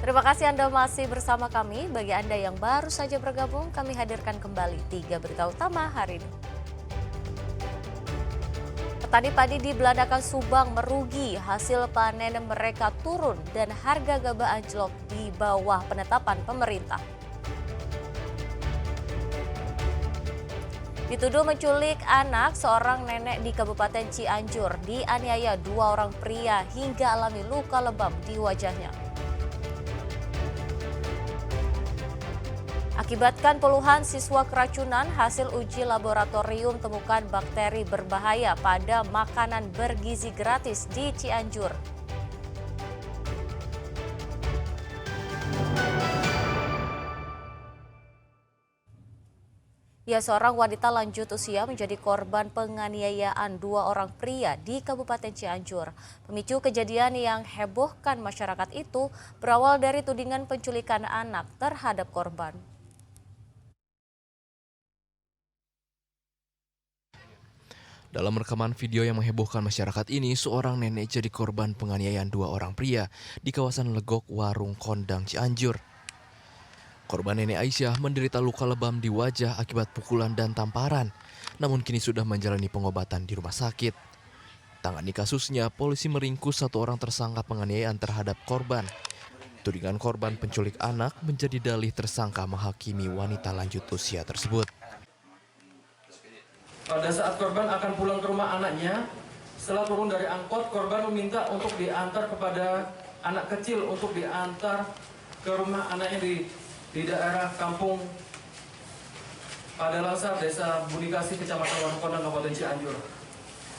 Terima kasih Anda masih bersama kami. Bagi Anda yang baru saja bergabung, kami hadirkan kembali 3 berita utama hari ini. Petani padi di Beladakan Subang merugi, hasil panen mereka turun dan harga gabah anjlok di bawah penetapan pemerintah. Dituduh menculik anak, seorang nenek di Kabupaten Cianjur dianiaya 2 orang pria hingga alami luka lebam di wajahnya. Akibatkan puluhan siswa keracunan, hasil uji laboratorium temukan bakteri berbahaya pada makanan bergizi gratis di Cianjur. Ya, seorang wanita lanjut usia menjadi korban penganiayaan 2 orang pria di Kabupaten Cianjur. Pemicu kejadian yang hebohkan masyarakat itu berawal dari tudingan penculikan anak terhadap korban. Dalam rekaman video yang menghebohkan masyarakat ini, seorang nenek jadi korban penganiayaan 2 orang pria di kawasan Legok, Warung Kondang, Cianjur. Korban nenek Aisyah menderita luka lebam di wajah akibat pukulan dan tamparan, namun kini sudah menjalani pengobatan di rumah sakit. Tangani kasusnya, polisi meringkus 1 orang tersangka penganiayaan terhadap korban. Tudingan korban penculik anak menjadi dalih tersangka menghakimi wanita lanjut usia tersebut. Pada saat korban akan pulang ke rumah anaknya, setelah turun dari angkot, korban meminta untuk diantar kepada anak kecil untuk diantar ke rumah anaknya di daerah kampung Padalasar, Desa Bunikasi, Kecamatan Warung Kondang, Kabupaten Cianjur.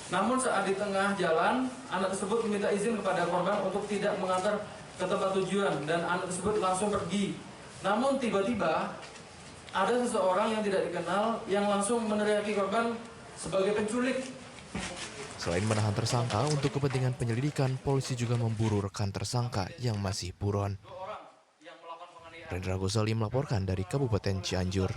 Namun saat di tengah jalan, anak tersebut meminta izin kepada korban untuk tidak mengantar ke tempat tujuan dan anak tersebut langsung pergi. Namun tiba-tiba ada seseorang yang tidak dikenal yang langsung meneriaki korban sebagai penculik. Selain menahan tersangka untuk kepentingan penyelidikan, polisi juga memburu rekan tersangka yang masih buron. Rendra Ghazali melaporkan dari Kabupaten Cianjur.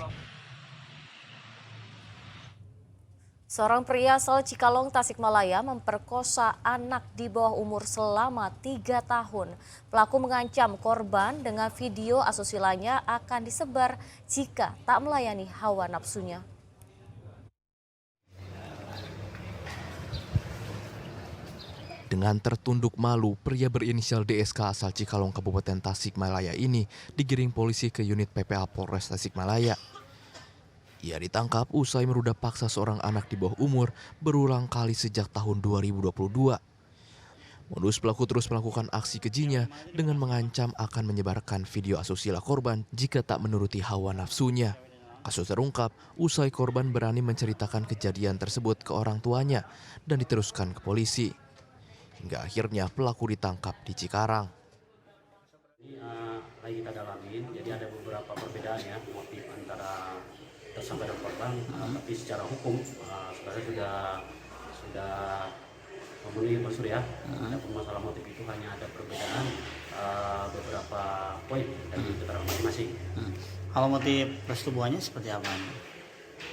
Seorang pria asal Cikalong, Tasikmalaya memperkosa anak di bawah umur selama 3 tahun. Pelaku mengancam korban dengan video asusilanya akan disebar jika tak melayani hawa nafsunya. Dengan tertunduk malu, pria berinisial DSK asal Cikalong, Kabupaten Tasikmalaya ini digiring polisi ke unit PPA Polres Tasikmalaya. Ia ditangkap usai meruda paksa seorang anak di bawah umur berulang kali sejak tahun 2022. Modus pelaku terus melakukan aksi kejinya dengan mengancam akan menyebarkan video asusila korban jika tak menuruti hawa nafsunya. Kasus terungkap usai korban berani menceritakan kejadian tersebut ke orang tuanya dan diteruskan ke polisi. Hingga akhirnya pelaku ditangkap di Cikarang. Ini lagi kita dalamin, jadi ada beberapa perbedaan ya motif antara tersangka dan korban, tapi secara hukum sebenarnya sudah memenuhi unsur ya. Adapun masalah motif itu hanya ada perbedaan beberapa poin dari keterangan masing-masing. Kalau motif persetubuhannya seperti apa?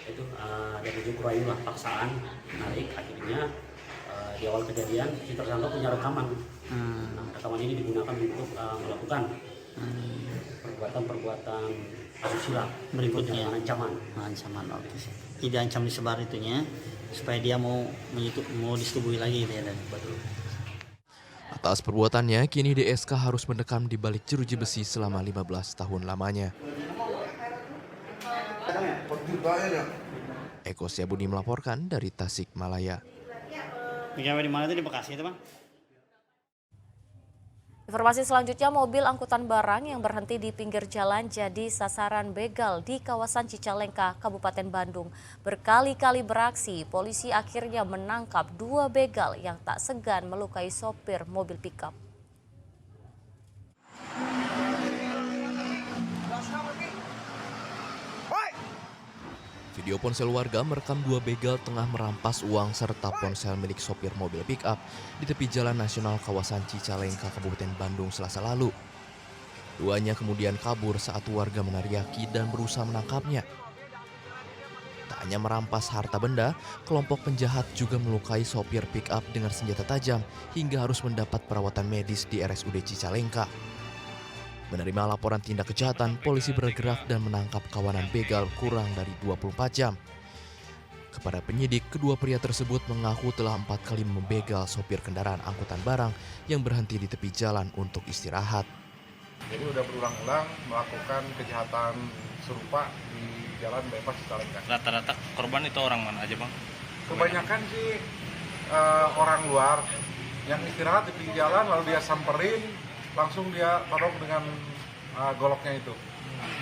Itu ada 7 kurayu lah, paksaan, narik, akhirnya di awal kejadian si tersangka punya rekaman. Nah, rekaman ini digunakan untuk melakukan perbuatan asusila Berikutnya ancaman. Oke. Tidak ancam disebar itunya supaya dia mau disetubui lagi gitu ya. Betul. Atas perbuatannya, kini DSK harus mendekam di balik jeruji besi selama 15 tahun lamanya. Eko Syabudi melaporkan dari Tasikmalaya. Di mana itu, di Bekasi itu, Bang? Informasi selanjutnya, mobil angkutan barang yang berhenti di pinggir jalan jadi sasaran begal di kawasan Cicalengka, Kabupaten Bandung. Berkali-kali beraksi, polisi akhirnya menangkap 2 begal yang tak segan melukai sopir mobil pickup. Video ponsel warga merekam 2 begal tengah merampas uang serta ponsel milik sopir mobil pick-up di tepi jalan nasional kawasan Cicalengka, Kabupaten Bandung Selasa lalu. Duanya kemudian kabur saat warga menariaki dan berusaha menangkapnya. Tak hanya merampas harta benda, kelompok penjahat juga melukai sopir pick-up dengan senjata tajam hingga harus mendapat perawatan medis di RSUD Cicalengka. Menerima laporan tindak kejahatan, polisi bergerak dan menangkap kawanan begal kurang dari 24 jam. Kepada penyidik, kedua pria tersebut mengaku telah 4 kali membegal sopir kendaraan angkutan barang yang berhenti di tepi jalan untuk istirahat. Jadi udah berulang-ulang melakukan kejahatan serupa di jalan bypass Cicalengka. Rata-rata korban itu orang mana aja, Bang? Kebanyakan sih orang luar yang istirahat di pinggir jalan lalu dia samperin, langsung dia todong dengan goloknya itu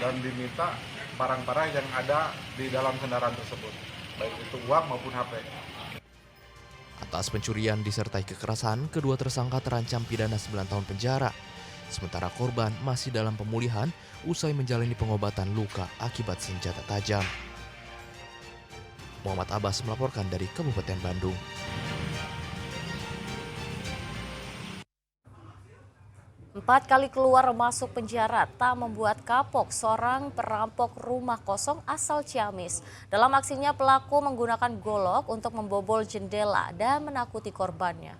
dan diminta barang-barang yang ada di dalam kendaraan tersebut, baik itu uang maupun HP. Atas pencurian disertai kekerasan, kedua tersangka terancam pidana 9 tahun penjara. Sementara korban masih dalam pemulihan usai menjalani pengobatan luka akibat senjata tajam. Muhammad Abbas melaporkan dari Kabupaten Bandung. Empat kali keluar masuk penjara tak membuat kapok seorang perampok rumah kosong asal Ciamis. Dalam aksinya pelaku menggunakan golok untuk membobol jendela dan menakuti korbannya.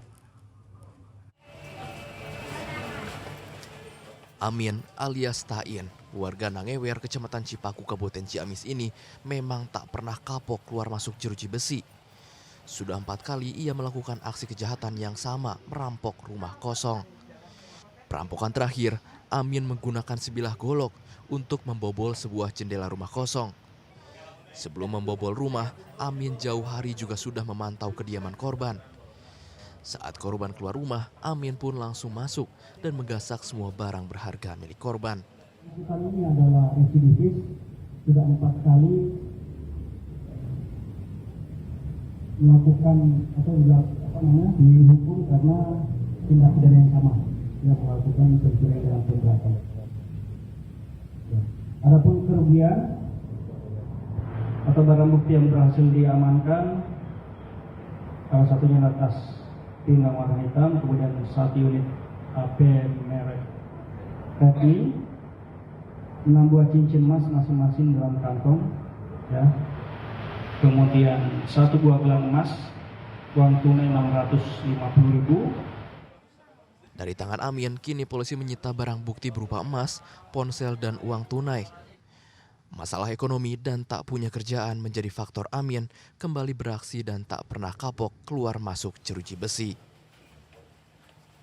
Amin alias Tain, warga Nangewer, Kecamatan Cipaku, Kabupaten Ciamis ini memang tak pernah kapok keluar masuk jeruji besi. Sudah 4 kali ia melakukan aksi kejahatan yang sama, merampok rumah kosong. Perampokan terakhir, Amin menggunakan sebilah golok untuk membobol sebuah jendela rumah kosong. Sebelum membobol rumah, Amin jauh hari juga sudah memantau kediaman korban. Saat korban keluar rumah, Amin pun langsung masuk dan menggasak semua barang berharga milik korban. Kali ini adalah residivis, sudah 4 kali melakukan atau dihukum karena tindak pidana yang sama yang melakukan pencurian dalam pemberatan. Adapun kerugian atau barang bukti yang berhasil diamankan, salah satunya tas pinggang warna hitam, kemudian 1 unit HP merek Redmi, 6 buah cincin emas masing-masing dalam kantong, ya. Kemudian 1 buah gelang emas, uang tunai 650.000. Dari tangan Amin, kini polisi menyita barang bukti berupa emas, ponsel, dan uang tunai. Masalah ekonomi dan tak punya kerjaan menjadi faktor Amin kembali beraksi dan tak pernah kapok keluar masuk jeruji besi.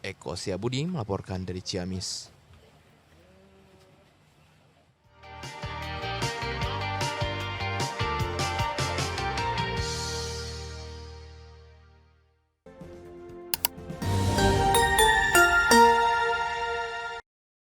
Eko Siabudi melaporkan dari Ciamis.